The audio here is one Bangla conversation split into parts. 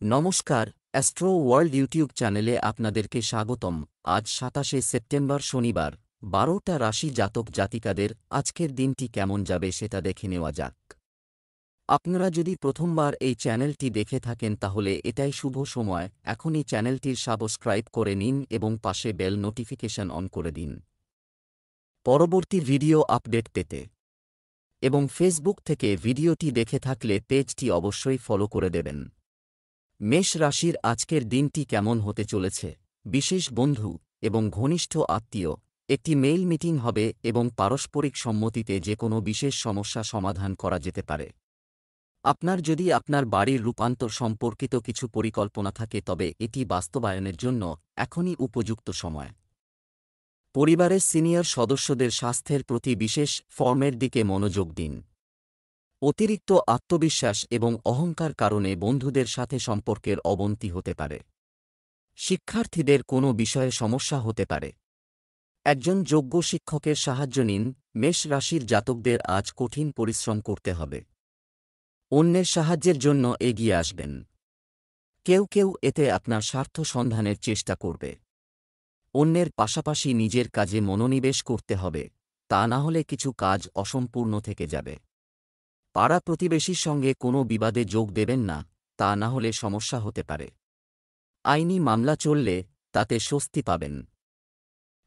নমস্কার, অ্যাস্ট্রো ওয়ার্ল্ড ইউটিউব চ্যানেলে আপনাদেরকে স্বাগতম। আজ ২৭শে সেপ্টেম্বর শনিবার, ১২টা রাশি জাতক জাতিকাদের আজকের দিনটি কেমন যাবে সেটা দেখে নেওয়া যাক। আপনারা যদি প্রথমবার এই চ্যানেলটি দেখে থাকেন তাহলে এটাই শুভ সময়, এখনই চ্যানেলটির সাবস্ক্রাইব করে নিন এবং পাশে বেল নোটিফিকেশন অন করে দিন পরবর্তী ভিডিও আপডেট পেতে। এবং ফেসবুক থেকে ভিডিওটি দেখে থাকলে পেজটি অবশ্যই ফলো করে দেবেন। মেষ রাশির আজকের দিনটি কেমন হতে চলেছে? বিশেষ বন্ধু এবং ঘনিষ্ঠ আত্মীয়, একটি মেইল মিটিং হবে এবং পারস্পরিক সম্মতিতে যে কোনো বিশেষ সমস্যা সমাধান করা যেতে পারে। আপনার যদি আপনার বাড়ির রূপান্তর সম্পর্কিত কিছু পরিকল্পনা থাকে তবে এটি বাস্তবায়নের জন্য এখনই উপযুক্ত সময়। পরিবারের সিনিয়র সদস্যদের স্বাস্থ্যের প্রতি বিশেষ ফর্মের দিকে মনোযোগ দিন। অতিরিক্ত আত্মবিশ্বাস এবং অহংকার কারণে বন্ধুদের সাথে সম্পর্কের অবনতি হতে পারে। শিক্ষার্থীদের কোনো বিষয়ে সমস্যা হতে পারে। একজন যোগ্য শিক্ষকের সাহায্য নিন। মেষ রাশির জাতকদের আজ কঠিন পরিশ্রম করতে হবে। অন্যের সাহায্যের জন্য এগিয়ে আসবেন। কেউ কেউ এতে আপনার স্বার্থ সন্ধানের চেষ্টা করবে। অন্যের পাশাপাশি নিজের কাজে মনোনিবেশ করতে হবে, তা না হলে কিছু কাজ অসম্পূর্ণ থেকে যাবে। পাড়া প্রতিবেশীর সঙ্গে কোনো বিবাদে যোগ দেবেন না, তা না হলে সমস্যা হতে পারে। আইনি মামলা চললে তাতে স্বস্তি পাবেন।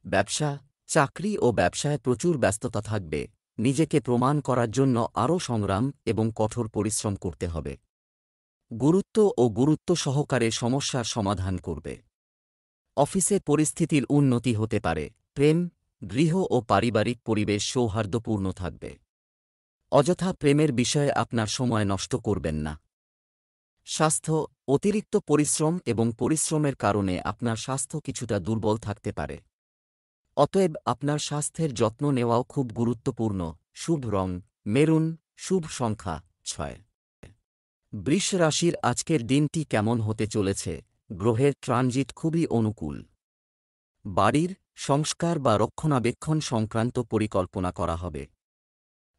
ব্যবসা, চাকরি ও ব্যবসায় প্রচুর ব্যস্ততা থাকবে। নিজেকে প্রমাণ করার জন্য আরও সংগ্রাম এবং কঠোর পরিশ্রম করতে হবে। গুরুত্ব সহকারে সমস্যার সমাধান করবে। অফিসে পরিস্থিতির উন্নতি হতে পারে। প্রেম, গৃহ ও পারিবারিক পরিবেশ সৌহার্দ্যপূর্ণ থাকবে। অযথা প্রেমের বিষয়ে আপনার সময় নষ্ট করবেন না। স্বাস্থ্য, অতিরিক্ত পরিশ্রম এবং পরিশ্রমের কারণে আপনার স্বাস্থ্য কিছুটা দুর্বল থাকতে পারে। অতএব আপনার স্বাস্থ্যের যত্ন নেওয়াও খুব গুরুত্বপূর্ণ। শুভ রং মেরুন, শুভ সংখ্যা ৬। বৃষ রাশির আজকের দিনটি কেমন হতে চলেছে? গ্রহের ট্রানজিট খুবই অনুকূল। বাড়ির সংস্কার বা রক্ষণাবেক্ষণ সংক্রান্ত পরিকল্পনা করা হবে।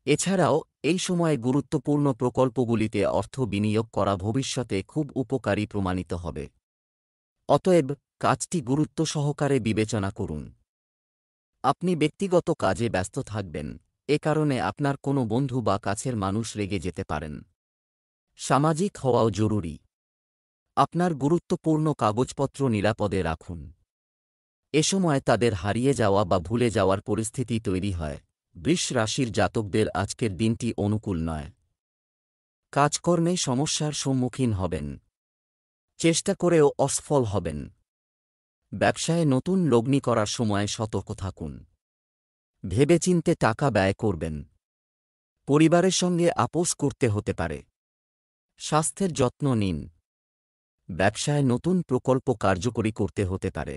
এছাড়াও এই সময়ে গুরুত্বপূর্ণ প্রকল্পগুলিতে অর্থ বিনিয়োগ করা ভবিষ্যতে খুব উপকারী প্রমাণিত হবে। অতএব কাজটি গুরুত্ব সহকারে বিবেচনা করুন। আপনি ব্যক্তিগত কাজে ব্যস্ত থাকবেন, এ কারণে আপনার কোনো বন্ধু বা কাছের মানুষ রেগে যেতে পারেন। সামাজিক হওয়াও জরুরি। আপনার গুরুত্বপূর্ণ কাগজপত্র নিরাপদে রাখুন। এ সময় তাদের হারিয়ে যাওয়া বা ভুলে যাওয়ার পরিস্থিতি তৈরি হয়। বৃষ রাশির জাতকদের আজকের দিনটি অনুকূল নয়। কাজকর্মে সমস্যার সম্মুখীন হবেন। চেষ্টা করেও অসফল হবেন। ব্যবসায় নতুন লগ্নি করার সময় সতর্ক থাকুন। ভেবেচিন্তে টাকা ব্যয় করবেন। পরিবারের সঙ্গে আপোস করতে হতে পারে। স্বাস্থ্যের যত্ন নিন। ব্যবসায় নতুন প্রকল্প কার্যকরী করতে হতে পারে।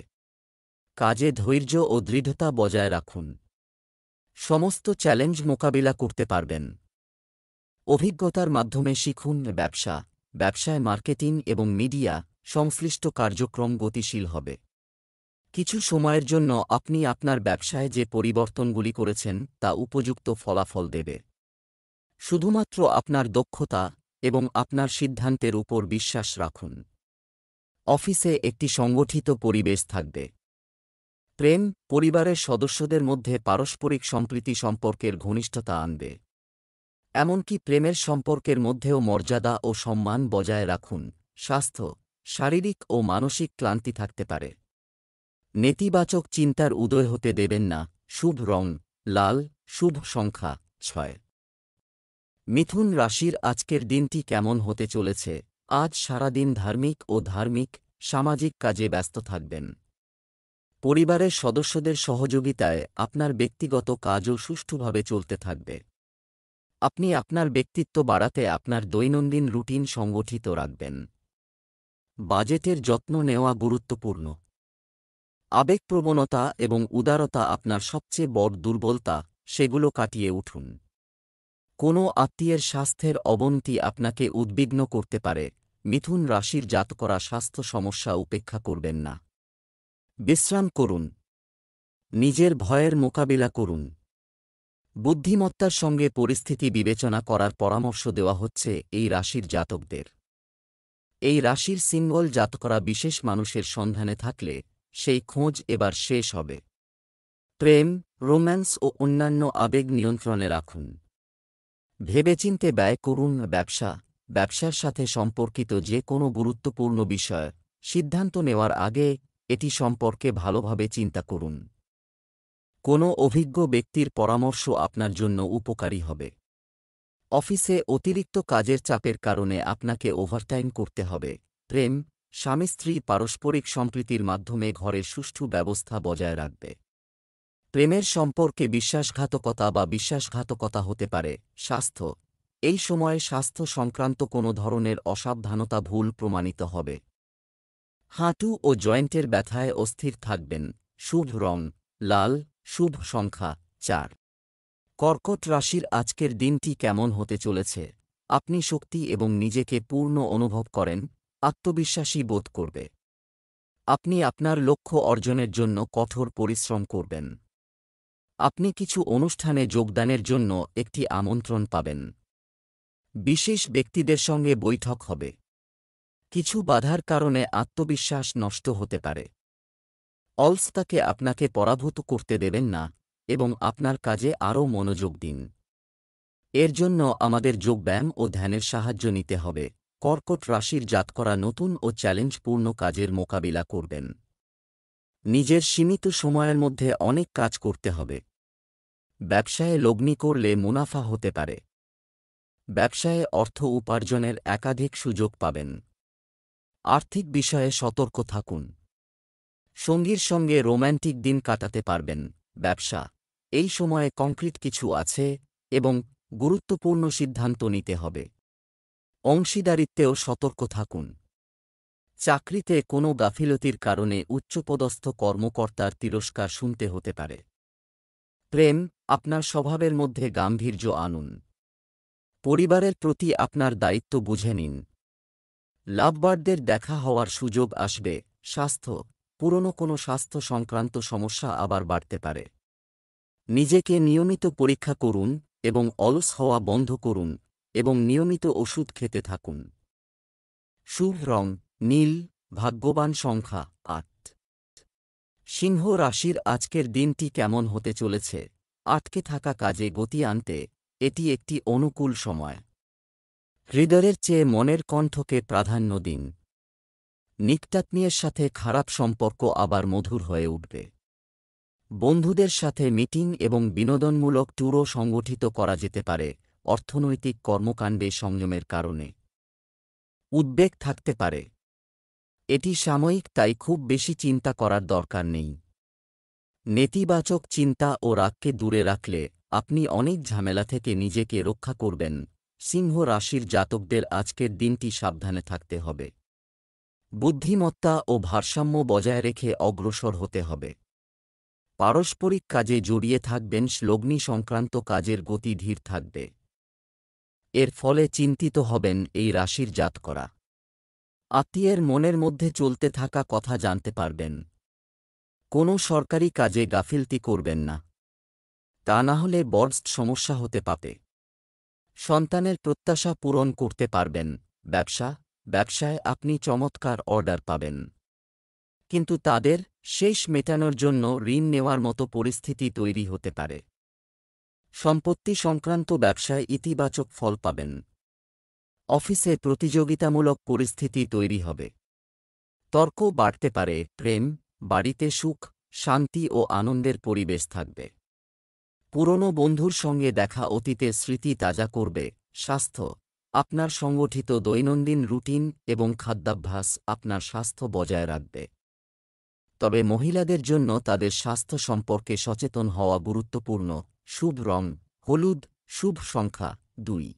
কাজে ধৈর্য ও দৃঢ়তা বজায় রাখুন। সমস্ত চ্যালেঞ্জ মোকাবিলা করতে পারবেন। অভিজ্ঞতার মাধ্যমে শিখুন। ব্যবসায় মার্কেটিং এবং মিডিয়া সংশ্লিষ্ট কার্যক্রম গতিশীল হবে। কিছু সময়ের জন্য আপনি আপনার ব্যবসায় যে পরিবর্তনগুলি করেছেন তা উপযুক্ত ফলাফল দেবে। শুধুমাত্র আপনার দক্ষতা এবং আপনার সিদ্ধান্তের উপর বিশ্বাস রাখুন। অফিসে একটি সংগঠিত পরিবেশ থাকবে। প্রেম, পরিবারের সদস্যদের মধ্যে পারস্পরিক সম্প্রীতি সম্পর্কের ঘনিষ্ঠতা আনবে। এমনকি প্রেমের সম্পর্কের মধ্যেও মর্যাদা ও সম্মান বজায় রাখুন। স্বাস্থ্য, শারীরিক ও মানসিক ক্লান্তি থাকতে পারে। নেতিবাচক চিন্তার উদয় হতে দেবেন না। শুভ রং লাল, শুভ সংখ্যা ৬। মিথুন রাশির আজকের দিনটি কেমন হতে চলেছে? আজ সারাদিন ধার্মিক সামাজিক কাজে ব্যস্ত থাকবেন। পরিবারের সদস্যদের সহযোগিতায় আপনার ব্যক্তিগত কাজও সুষ্ঠুভাবে চলতে থাকবে। আপনি আপনার ব্যক্তিত্ব বাড়াতে আপনার দৈনন্দিন রুটিন সংগঠিত রাখবেন। বাজেটের যত্ন নেওয়া গুরুত্বপূর্ণ। আবেগপ্রবণতা এবং উদারতা আপনার সবচেয়ে বড় দুর্বলতা, সেগুলো কাটিয়ে উঠুন। কোনো আত্মীয়ের স্বাস্থ্যের অবনতি আপনাকে উদ্বিগ্ন করতে পারে। মিথুন রাশির জাতকরা স্বাস্থ্য সমস্যা উপেক্ষা করবেন না। বিশ্রাম করুন। নিজের ভয়ের মোকাবিলা করুন। বুদ্ধিমত্তার সঙ্গে পরিস্থিতি বিবেচনা করার পরামর্শ দেওয়া হচ্ছে এই রাশির জাতকদের। এই রাশির সিম্বল জাতকরা বিশেষ মানুষের সন্ধানে থাকলে সেই খোঁজ এবার শেষ হবে। প্রেম, রোম্যান্স ও অন্যান্য আবেগ নিয়ন্ত্রণে রাখুন। ভেবেচিন্তে ব্যয় করুন। ব্যবসার সাথে সম্পর্কিত যে কোনো গুরুত্বপূর্ণ বিষয় সিদ্ধান্ত নেওয়ার আগে এটি সম্পর্কে ভালোভাবে চিন্তা করুন। কোনো অভিজ্ঞ ব্যক্তির পরামর্শ আপনার জন্য উপকারী হবে। অফিসে অতিরিক্ত কাজের চাপের কারণে আপনাকে ওভারটাইম করতে হবে। প্রেম, স্বামী স্ত্রী পারস্পরিক সম্প্রীতির মাধ্যমে ঘরের সুষ্ঠু ব্যবস্থা বজায় রাখবে। প্রেমের সম্পর্কে বিশ্বাসঘাতকতা হতে পারে। স্বাস্থ্য, এই সময়ে স্বাস্থ্য সংক্রান্ত কোনো ধরনের অসাবধানতা ভুল প্রমাণিত হবে। হাঁটু ও জয়েন্টের ব্যথায় অস্থির থাকবেন। শুভ রং লাল, শুভ সংখ্যা 4। কর্কট রাশির আজকের দিনটি কেমন হতে চলেছে? আপনি শক্তি এবং নিজেকে পূর্ণ অনুভব করেন, আত্মবিশ্বাসী বোধ করবে। আপনি আপনার লক্ষ্য অর্জনের জন্য কঠোর পরিশ্রম করবেন। আপনি কিছু অনুষ্ঠানে যোগদানের জন্য একটি আমন্ত্রণ পাবেন। বিশেষ ব্যক্তিদের সঙ্গে বৈঠক হবে। কিছু বাধার কারণে আত্মবিশ্বাস নষ্ট হতে পারে। অলসতাকে আপনাকে পরাভূত করতে দেবেন না এবং আপনার কাজে আরও মনোযোগ দিন। এর জন্য আমাদের যোগব্যায়াম ও ধ্যানের সাহায্য নিতে হবে। কর্কট রাশির জাতকরা নতুন ও চ্যালেঞ্জপূর্ণ কাজের মোকাবিলা করবেন। নিজের সীমিত সময়ের মধ্যে অনেক কাজ করতে হবে। ব্যবসায়ে লগ্নি করলে মুনাফা হতে পারে। ব্যবসায়ে অর্থ উপার্জনের একাধিক সুযোগ পাবেন। আর্থিক বিষয়ে সতর্ক থাকুন। সঙ্গীর সঙ্গে রোম্যান্টিক দিন কাটাতে পারবেন। ব্যবসা, এই সময়ে কংক্রিট কিছু আছে এবং গুরুত্বপূর্ণ সিদ্ধান্ত নিতে হবে। অংশীদারিত্বেও সতর্ক থাকুন। চাকরিতে কোনো গাফিলতির কারণে উচ্চপদস্থ কর্মকর্তার তিরস্কার শুনতে হতে পারে। প্রেম, আপনার স্বভাবের মধ্যে গাম্ভীর্য আনুন। পরিবারের প্রতি আপনার দায়িত্ব বুঝে নিন। লাভবার্ডদের দেখা হওয়ার সুযোগ আসবে। স্বাস্থ্য, পুরনো কোনো স্বাস্থ্য সংক্রান্ত সমস্যা আবার বাড়তে পারে। নিজেকে নিয়মিত পরীক্ষা করুন এবং অলস হওয়া বন্ধ করুন এবং নিয়মিত ওষুধ খেতে থাকুন। শুভ রং নীল, ভাগ্যবান সংখ্যা 8। সিংহ রাশির আজকের দিনটি কেমন হতে চলেছে? আটকে থাকা কাজে গতি আনতে এটি একটি অনুকূল সময়। হৃদয়ের চেয়ে মনের কণ্ঠকে প্রাধান্য দিন। নিকটাত্মীয়ের সাথে খারাপ সম্পর্ক আবার মধুর হয়ে উঠবে। বন্ধুদের সাথে মিটিং এবং বিনোদনমূলক ট্যুরও সংগঠিত করা যেতে পারে। অর্থনৈতিক কর্মকাণ্ডে সংযমের কারণে উদ্বেগ থাকতে পারে। এটি সাময়িক, তাই খুব বেশি চিন্তা করার দরকার নেই। নেতিবাচক চিন্তা ও রাগকে দূরে রাখলে আপনি অনেক ঝামেলা থেকে নিজেকে রক্ষা করবেন। সিংহ রাশির জাতকদের আজকের দিনটি সাবধানে থাকতে হবে। বুদ্ধিমত্তা ও ভারসাম্য বজায় রেখে অগ্রসর হতে হবে। পারস্পরিক কাজে জড়িয়ে থাকবেন। লগ্নি সংক্রান্ত কাজের গতি ধীর থাকবে। এর ফলে চিন্তিত হবেন এই রাশির জাতকরা। আত্মীয়ের মনের মধ্যে চলতে থাকা কথা জানতে পারবেন। কোনো সরকারি কাজে গাফিলতি করবেন না, তা না হলে বড় সমস্যা হতে পারে। সন্তানের প্রত্যাশা পূরণ করতে পারবেন। ব্যবসায় আপনি চমৎকার অর্ডার পাবেন, কিন্তু তাদের শেষ মেটানোর জন্য ঋণ নেওয়ার মতো পরিস্থিতি তৈরি হতে পারে। সম্পত্তি সংক্রান্ত ব্যবসায় ইতিবাচক ফল পাবেন। অফিসে প্রতিযোগিতামূলক পরিস্থিতি তৈরি হবে। তর্ক বাড়তে পারে। প্রেম, বাড়িতে সুখ, শান্তি ও আনন্দের পরিবেশ থাকবে। পুরনো বন্ধুর সঙ্গে দেখা অতীতের স্মৃতি তাজা করবে। স্বাস্থ্য, আপনার সংগঠিত দৈনন্দিন রুটিন এবং খাদ্যাভ্যাস আপনার স্বাস্থ্য বজায় রাখবে। তবে মহিলাদের জন্য তাদের স্বাস্থ্য সম্পর্কে সচেতন হওয়া গুরুত্বপূর্ণ। শুভ রং হলুদ, শুভ সংখ্যা 2।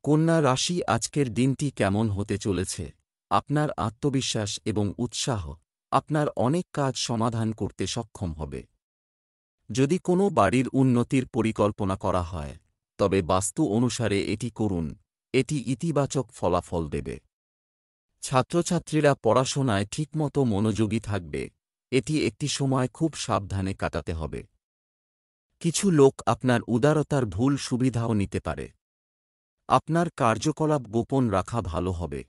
কন্যা রাশি আজকের দিনটি কেমন হতে চলেছে? আপনার আত্মবিশ্বাস এবং উৎসাহ আপনার অনেক কাজ সমাধান করতে সক্ষম হবে। যদি কোনো বাড়ির উন্নতির পরিকল্পনা করা হয়, তবে বাস্তু অনুসারে এটি করুন। এটি ইতিবাচক ফলাফল দেবে। ছাত্রছাত্রীরা পড়াশোনায় ঠিকমতো মনোযোগী থাকবে। এটি একটি সময় খুব সাবধানে কাটাতে হবে। কিছু লোক আপনার উদারতার ভুল সুবিধাও নিতে পারে। আপনার কার্যকলাপ গোপন রাখা ভালো হবে।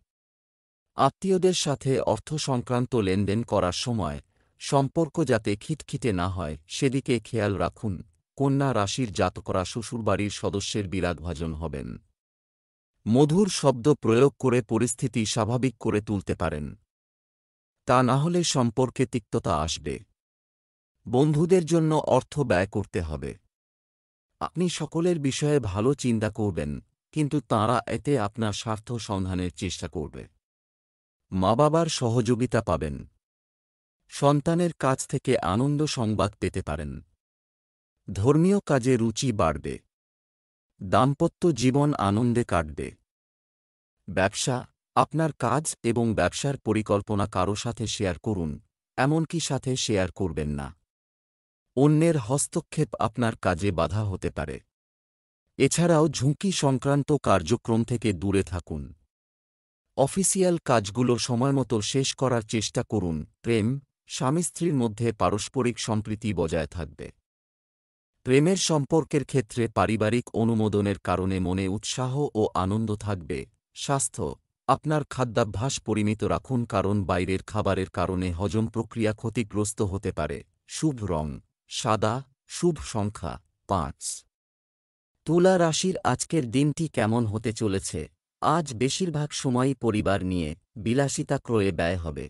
আত্মীয়দের সাথে অর্থ সংক্রান্ত লেনদেন করার সময় সম্পর্ক যাতে খিটখিটে না হয় সেদিকে খেয়াল রাখুন। কন্যা রাশির জাতকরা শ্বশুরবাড়ির সদস্যের বিরাগভাজন হবেন। মধুর শব্দ প্রয়োগ করে পরিস্থিতি স্বাভাবিক করে তুলতে পারেন। তা না হলে সম্পর্কে তিক্ততা আসবে। বন্ধুদের জন্য অর্থ ব্যয় করতে হবে। আপনি সকলের বিষয়ে ভালো চিন্তা করবেন, কিন্তু তাঁরা এতে আপনার স্বার্থ সন্ধানের চেষ্টা করবে। মা বাবার সহযোগিতা পাবেন। সন্তানের কাছ থেকে আনন্দ সংবাদ পেতে পারেন। ধর্মীয় কাজে রুচি বাড়বে। দাম্পত্য জীবন আনন্দে কাটবে। ব্যবসা, আপনার কাজ এবং ব্যবসার পরিকল্পনা কারো সাথে শেয়ার করুন, এমনকি সাথে শেয়ার করবেন না। অন্যের হস্তক্ষেপ আপনার কাজে বাধা হতে পারে। এছাড়াও ঝুঁকি সংক্রান্ত কার্যক্রম থেকে দূরে থাকুন। অফিসিয়াল কাজগুলো সময়মতো শেষ করার চেষ্টা করুন। প্রেম, স্বামী স্ত্রীর মধ্যে পারস্পরিক সম্প্রীতি বজায় থাকবে। প্রেমের সম্পর্কের ক্ষেত্রে পারিবারিক অনুমোদনের কারণে মনে উৎসাহ ও আনন্দ থাকবে। স্বাস্থ্য, আপনার খাদ্যাভ্যাস পরিমিত রাখুন, কারণ বাইরের খাবারের কারণে হজম প্রক্রিয়া ক্ষতিগ্রস্ত হতে পারে। শুভ রং সাদা, শুভ সংখ্যা 5। তুলা রাশির আজকের দিনটি কেমন হতে চলেছে? আজ বেশিরভাগ সময়ই পরিবার নিয়ে বিলাসিতা ক্রয়ে ব্যয় হবে।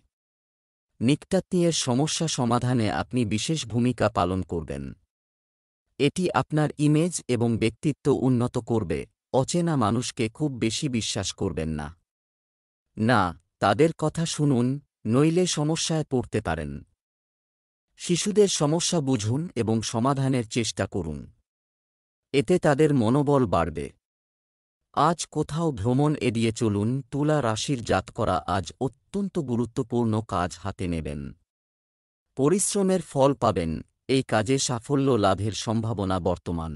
নিকটাত্মীয়ের সমস্যা সমাধানে আপনি বিশেষ ভূমিকা পালন করবেন। এটি আপনার ইমেজ এবং ব্যক্তিত্ব উন্নত করবে। অচেনা মানুষকে খুব বেশি বিশ্বাস করবেন না। না, তাদের কথা শুনুন, নইলে সমস্যায় পড়তে পারেন। শিশুদের সমস্যা বুঝুন এবং সমাধানের চেষ্টা করুন। এতে তাদের মনোবল বাড়বে। আজ কোথাও ভ্রমণ এড়িয়ে চলুন। তুলা রাশির জাতকরা আজ অত্যন্ত গুরুত্বপূর্ণ কাজ হাতে নেবেন। পরিশ্রমের ফল পাবেন। এই কাজে সাফল্য লাভের সম্ভাবনা বর্তমান।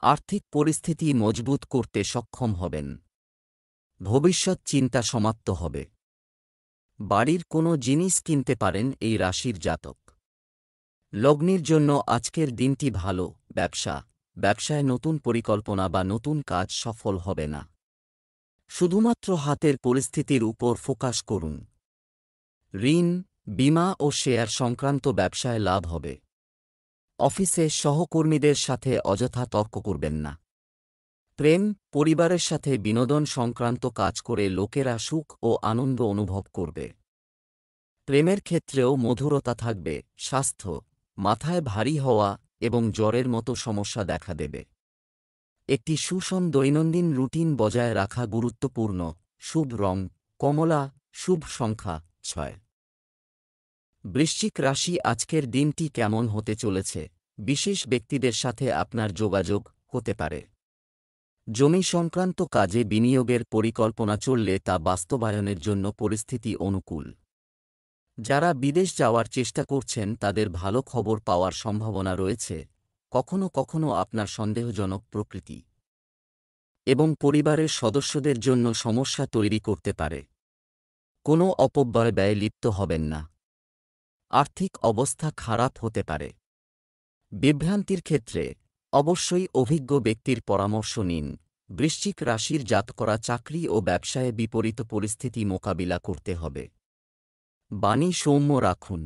আর্থিক পরিস্থিতি মজবুত করতে সক্ষম হবেন। ভবিষ্যৎ চিন্তা সমাপ্ত হবে। বাড়ির কোনো জিনিস কিনতে পারেন এই রাশির জাতক। লগ্নির জন্য আজকের দিনটি ভালো। ব্যবসায় নতুন পরিকল্পনা বা নতুন কাজ সফল হবে না। শুধুমাত্র হাতের পরিস্থিতির উপর ফোকাস করুন। ঋণ, বীমা ও শেয়ার সংক্রান্ত ব্যবসায় লাভ হবে। অফিসে সহকর্মীদের সাথে অযথা তর্ক করবেন না। প্রেম, পরিবারের সাথে বিনোদন সংক্রান্ত কাজ করে লোকেরা সুখ ও আনন্দ অনুভব করবে। প্রেমের ক্ষেত্রেও মধুরতা থাকবে। স্বাস্থ্য, মাথায় ভারী হওয়া এবং জ্বরের মতো সমস্যা দেখা দেবে। একটি সুষম দৈনন্দিন রুটিন বজায় রাখা গুরুত্বপূর্ণ। শুভ রং কমলা, শুভ সংখ্যা 6। বৃশ্চিক রাশি আজকের দিনটি কেমন হতে চলেছে? বিশেষ ব্যক্তিদের সাথে আপনার যোগাযোগ হতে পারে। জমি সংক্রান্ত কাজে বিনিয়োগের পরিকল্পনা চললে তা বাস্তবায়নের জন্য পরিস্থিতি অনুকূল। যারা বিদেশ যাওয়ার চেষ্টা করছেন তাদের ভালো খবর পাওয়ার সম্ভাবনা রয়েছে। কখনো কখনো আপনার সন্দেহজনক প্রকৃতি এবং পরিবারের সদস্যদের জন্য সমস্যা তৈরি করতে পারে। কোনো অপব্যয় ব্যয়ে লিপ্ত হবেন না। আর্থিক অবস্থা খারাপ হতে পারে। বিভ্রান্তির ক্ষেত্রে অবশ্যই অভিজ্ঞ ব্যক্তির পরামর্শ নিন। বৃশ্চিক রাশির জাতকরা চাকরি ও ব্যবসায়ে বিপরীত পরিস্থিতি মোকাবিলা করতে হবে। বাণী সৌম্য রাখুন।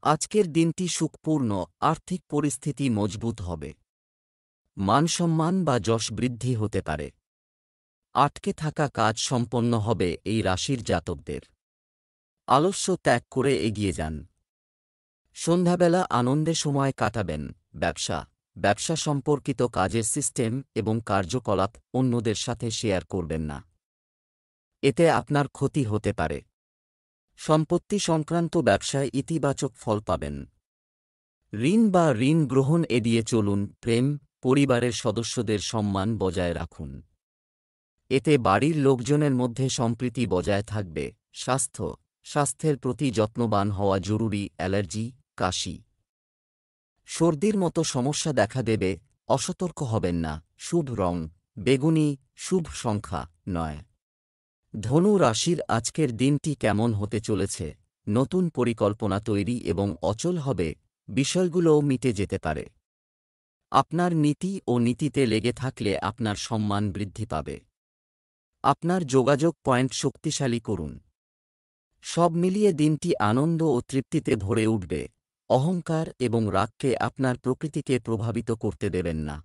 আজকের দিনটি সুখপূর্ণ। আর্থিক পরিস্থিতি মজবুত হবে। মানসম্মান বা যশ বৃদ্ধি হতে পারে। আটকে থাকা কাজ সম্পন্ন হবে এই রাশির জাতকদের। আলস্য ত্যাগ করে এগিয়ে যান। সন্ধ্যাবেলা আনন্দে সময় কাটাবেন। ব্যবসা সম্পর্কিত কাজের সিস্টেম এবং কার্যকলাপ অন্যদের সাথে শেয়ার করবেন না। এতে আপনার ক্ষতি হতে পারে। সম্পত্তি সংক্রান্ত ব্যবসায় ইতিবাচক ফল পাবেন। ঋণ বা ঋণ গ্রহণ এড়িয়ে চলুন। প্রেম, পরিবারের সদস্যদের সম্মান বজায় রাখুন। এতে বাড়ির লোকজনের মধ্যে সম্প্রীতি বজায় থাকবে। স্বাস্থ্যের প্রতি যত্নবান হওয়া জরুরি। অ্যালার্জি, কাশি, সর্দির মতো সমস্যা দেখা দেবে। অসতর্ক হবেন না। শুভ রং বেগুনি, শুভ সংখ্যা 9। ধনু রাশির আজকের দিনটি কেমন হতে চলেছে? নতুন পরিকল্পনা তৈরি এবং অচল হবে। বিষয়গুলোও মিটে যেতে পারে। আপনার নীতি ও নীতিতে লেগে থাকলে আপনার সম্মান বৃদ্ধি পাবে। আপনার যোগাযোগ পয়েন্ট শক্তিশালী করুন। সব মিলিয়ে দিনটি আনন্দ ও তৃপ্তিতে ভরে উঠবে। অহংকার এবং রাগকে আপনার প্রকৃতিকে প্রভাবিত করতে দেবেন না।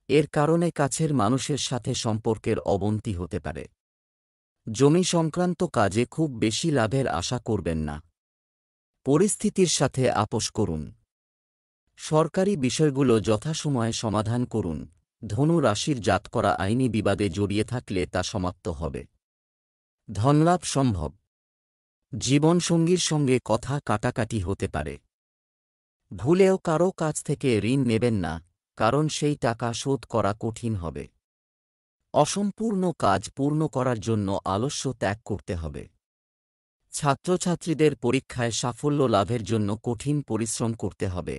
এর কারণে কাছের মানুষের সাথে সম্পর্কের অবনতি হতে পারে। জমি সংক্রান্ত কাজে খুব বেশি লাভের আশা করবেন না। পরিস্থিতির সাথে আপোস করুন। সরকারি বিষয়গুলো যথাসময়ে সমাধান করুন। ধনু রাশির জাতকরা আইনি বিবাদে জড়িয়ে থাকলে তা সমাপ্ত হবে। ধনলাভ সম্ভব। জীবনসঙ্গীর সঙ্গে কথা কাটাকাটি হতে পারে। ভুলেও কারও কাছ থেকে ঋণ নেবেন না, কারণ সেই টাকা শোধ করা কঠিন হবে। অসম্পূর্ণ কাজ পূর্ণ করার জন্য আলস্য ত্যাগ করতে হবে। ছাত্রছাত্রীদের পরীক্ষায় সাফল্য লাভের জন্য কঠিন পরিশ্রম করতে হবে।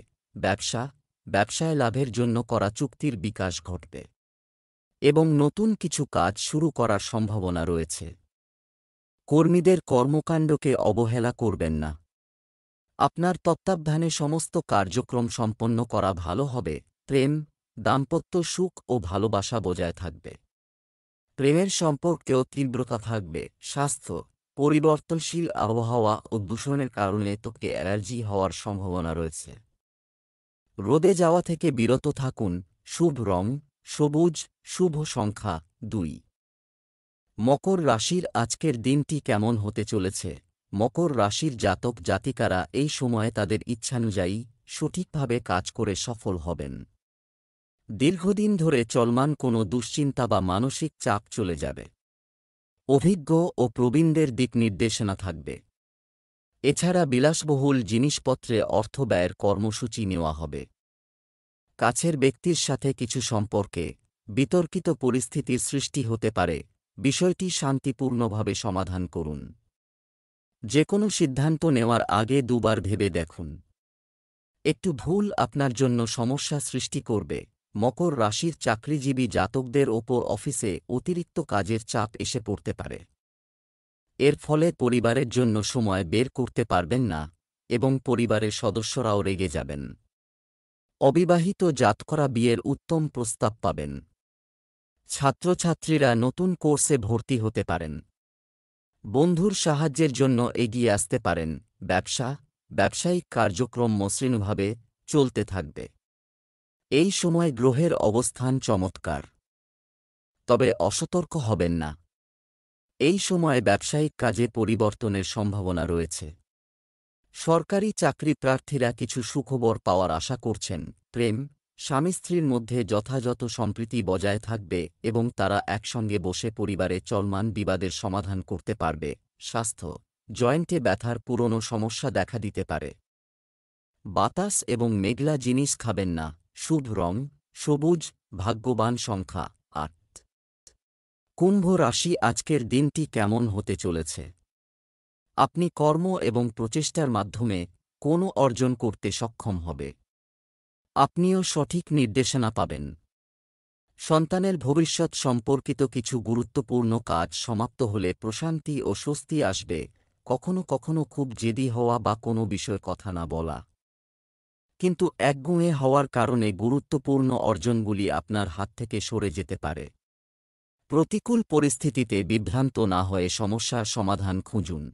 ব্যবসায় লাভের জন্য করা চুক্তির বিকাশ ঘটবে এবং নতুন কিছু কাজ শুরু করার সম্ভাবনা রয়েছে। কর্মীদের কর্মকাণ্ডকে অবহেলা করবেন না। আপনার তত্ত্বাবধানে সমস্ত কার্যক্রম সম্পন্ন করা ভালো হবে। প্রেম, দাম্পত্য সুখ ও ভালোবাসা বজায় থাকবে। প্রেমের সম্পর্কেও তীব্রতা থাকবে। স্বাস্থ্য, পরিবর্তনশীল আবহাওয়া ও দূষণের কারণে ত্বকে অ্যালার্জি হওয়ার সম্ভাবনা রয়েছে। রোদে যাওয়া থেকে বিরত থাকুন। শুভ রং সবুজ, শুভ সংখ্যা 2। মকর রাশির আজকের দিনটি কেমন হতে চলেছে? মকর রাশির জাতক জাতিকারা এই সময়ে তাদের ইচ্ছানুযায়ী সঠিকভাবে কাজ করে সফল হবেন। দীর্ঘদিন ধরে চলমান কোনো দুশ্চিন্তা বা মানসিক চাপ চলে যাবে। অভিজ্ঞ ও প্রবীণদের দিক নির্দেশনা থাকবে। এছাড়া বিলাসবহুল জিনিসপত্রে অর্থ ব্যয়ের কর্মসূচি নেওয়া হবে। কাছের ব্যক্তির সাথে কিছু সম্পর্কে বিতর্কিত পরিস্থিতির সৃষ্টি হতে পারে। বিষয়টি শান্তিপূর্ণভাবে সমাধান করুন। যে কোনো সিদ্ধান্ত নেওয়ার আগে দুবার ভেবে দেখুন। একটু ভুল আপনার জন্য সমস্যা সৃষ্টি করবে। মকর রাশির চাকরিজীবী জাতকদের ওপর অফিসে অতিরিক্ত কাজের চাপ এসে পড়তে পারে। এর ফলে পরিবারের জন্য সময় বের করতে পারবেন না এবং পরিবারের সদস্যরাও রেগে যাবেন। অবিবাহিত জাতকরা বিয়ের উত্তম প্রস্তাব পাবেন। ছাত্রছাত্রীরা নতুন কোর্সে ভর্তি হতে পারেন। বন্ধুর সাহায্যের জন্য এগিয়ে আসতে পারেন। ব্যবসায়িক কার্যক্রম মসৃণভাবে চলতে থাকবে। এই সময় গ্রহের অবস্থান চমৎকার, তবে অসতর্ক হবেন না। এই সময় ব্যবসায়িক কাজে পরিবর্তনের সম্ভাবনা রয়েছে। সরকারি চাকরি প্রার্থীরা কিছু সুখবর পাওয়ার আশা করছেন। প্রেম, স্বামী স্ত্রীর মধ্যে যথাযথ সম্প্রীতি বজায় থাকবে এবং তারা একসঙ্গে বসে পরিবারে চলমান বিবাদের সমাধান করতে পারবে। স্বাস্থ্য, জয়েন্টে ব্যথার পুরনো সমস্যা দেখা দিতে পারে। বাতাস এবং মেঘলা জিনিস খাবেন না। শুভ রং সবুজ, ভাগ্যবান সংখ্যা 8। কুম্ভ রাশি আজকের দিনটি কেমন হতে চলেছে? আপনি কর্ম এবং প্রচেষ্টার মাধ্যমে কোনো অর্জন করতে সক্ষম হবে। আপনিও সঠিক নির্দেশনা পাবেন। সন্তানের ভবিষ্যৎ সম্পর্কিত কিছু গুরুত্বপূর্ণ কাজ সমাপ্ত হলে প্রশান্তি ও স্বস্তি আসবে। কখনো কখনো খুব জেদি হওয়া বা কোনো বিষয়ে কথা না বলা, কিন্তু একগুঁয়ে হওয়ার কারণে গুরুত্বপূর্ণ অর্জনগুলি আপনার হাত থেকে সরে যেতে পারে। প্রতিকূল পরিস্থিতিতে বিভ্রান্ত না হয়ে সমস্যার সমাধান খুঁজুন।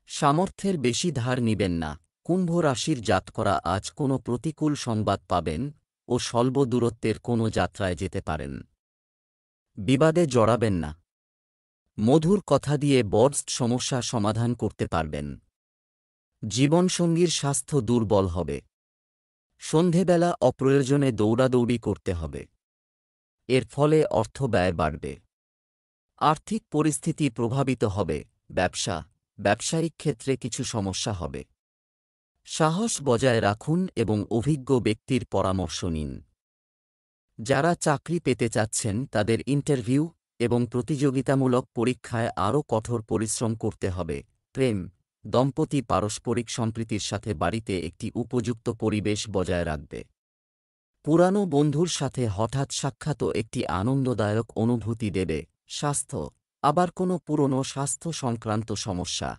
সামর্থ্যের বেশি ধার নিবেন না। কুম্ভ রাশির জাতকরা আজ কোনো প্রতিকূল সংবাদ পাবেন ও স্বল্প দূরত্বের কোনো যাত্রায় যেতে পারেন। বিবাদে জড়াবেন না। মধুর কথা দিয়ে বড় সমস্যা সমাধান করতে পারবেন। জীবনসঙ্গীর স্বাস্থ্য দুর্বল হবে। সন্ধেবেলা অপ্রয়োজনে দৌড়াদৌড়ি করতে হবে। এর ফলে অর্থ ব্যয় বাড়বে। আর্থিক পরিস্থিতি প্রভাবিত হবে। ব্যবসায়িক ক্ষেত্রে কিছু সমস্যা হবে। সাহস বজায় রাখুন এবং অভিজ্ঞ ব্যক্তির পরামর্শ নিন। যারা চাকরি পেতে চাচ্ছেন তাদের ইন্টারভিউ এবং প্রতিযোগিতামূলক পরীক্ষায় আরও কঠোর পরিশ্রম করতে হবে। প্রেম, দম্পতি পারস্পরিক সম্প্রীতির সাথে বাড়িতে একটি উপযুক্ত পরিবেশ বজায় রাখবে। পুরানো বন্ধুর সাথে হঠাৎ সাক্ষাৎও একটি আনন্দদায়ক অনুভূতি দেবে। স্বাস্থ্য, আবার কোনো পুরনো স্বাস্থ্য সংক্রান্ত সমস্যা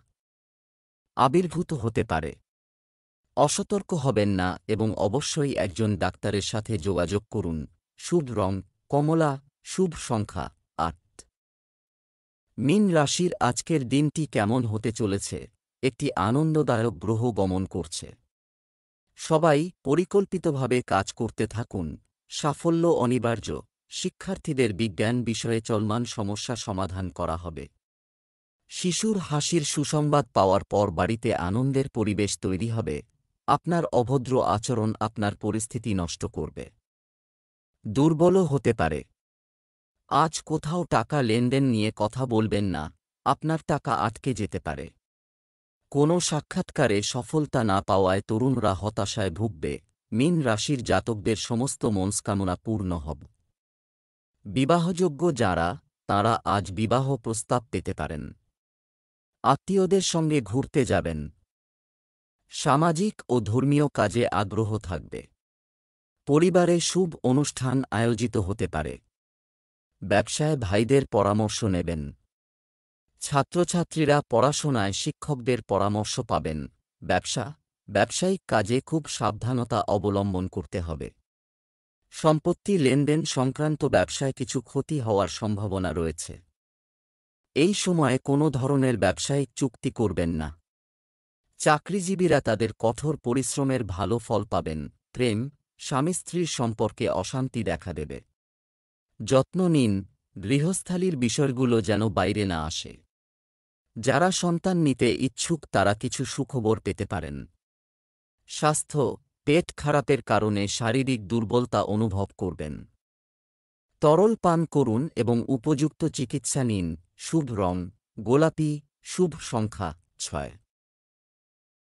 আবির্ভূত হতে পারে। অসতর্ক হবেন না এবং অবশ্যই একজন ডাক্তারের সাথে যোগাযোগ করুন। শুভ রং কমলা, শুভ সংখ্যা 8। মীন রাশির আজকের দিনটি কেমন হতে চলেছে? একটি আনন্দদায়ক গ্রহ গমন করছে। সবাই পরিকল্পিতভাবে কাজ করতে থাকুন। সাফল্য অনিবার্য। শিক্ষার্থীদের বিজ্ঞান বিষয়ে চলমান সমস্যা সমাধান করা হবে। শিশুর হাসির সুসংবাদ পাওয়ার পর বাড়িতে আনন্দের পরিবেশ তৈরি হবে। আপনার অভদ্র আচরণ আপনার পরিস্থিতি নষ্ট করবে। দুর্বলও হতে পারে। আজ কোথাও টাকা লেনদেন নিয়ে কথা বলবেন না, আপনার টাকা আটকে যেতে পারে। কোনো সাক্ষাৎকারে সফলতা না পাওয়ায় তরুণরা হতাশায় ভুগবে। মীন রাশির জাতকদের সমস্ত মনস্কামনা পূর্ণ হবে। বিবাহযোগ্য যারা, তাঁরা আজ বিবাহ প্রস্তাব পেতে পারেন। আত্মীয়দের সঙ্গে ঘুরতে যাবেন। সামাজিক ও ধর্মীয় কাজে আগ্রহ থাকবে। পরিবারে শুভ অনুষ্ঠান আয়োজিত হতে পারে। ব্যবসায় ভাইদের পরামর্শ নেবেন। ছাত্রছাত্রীরা পড়াশোনায় শিক্ষকদের পরামর্শ পাবেন। ব্যবসায়িক কাজে খুব সাবধানতা অবলম্বন করতে হবে। সম্পত্তি লেনদেন সংক্রান্ত ব্যবসায় কিছু ক্ষতি হওয়ার সম্ভাবনা রয়েছে। এই সময়ে কোনো ধরনের ব্যবসায়িক চুক্তি করবেন না। চাকরিজীবীরা তাদের কঠোর পরিশ্রমের ভালো ফল পাবেন। প্রেম, স্বামী স্ত্রীর সম্পর্কে অশান্তি দেখা দেবে। যত্ন নিন, গৃহস্থালির বিষয়গুলো যেন বাইরে না আসে। যারা সন্তান নিতে ইচ্ছুক তারা কিছু সুখবর পেতে পারেন। স্বাস্থ্য, পেট খারাপের কারণে শারীরিক দুর্বলতা অনুভব করবেন। তরল পান করুন এবং উপযুক্ত চিকিৎসা নিন। শুভ রং গোলাপি, শুভ সংখ্যা 6।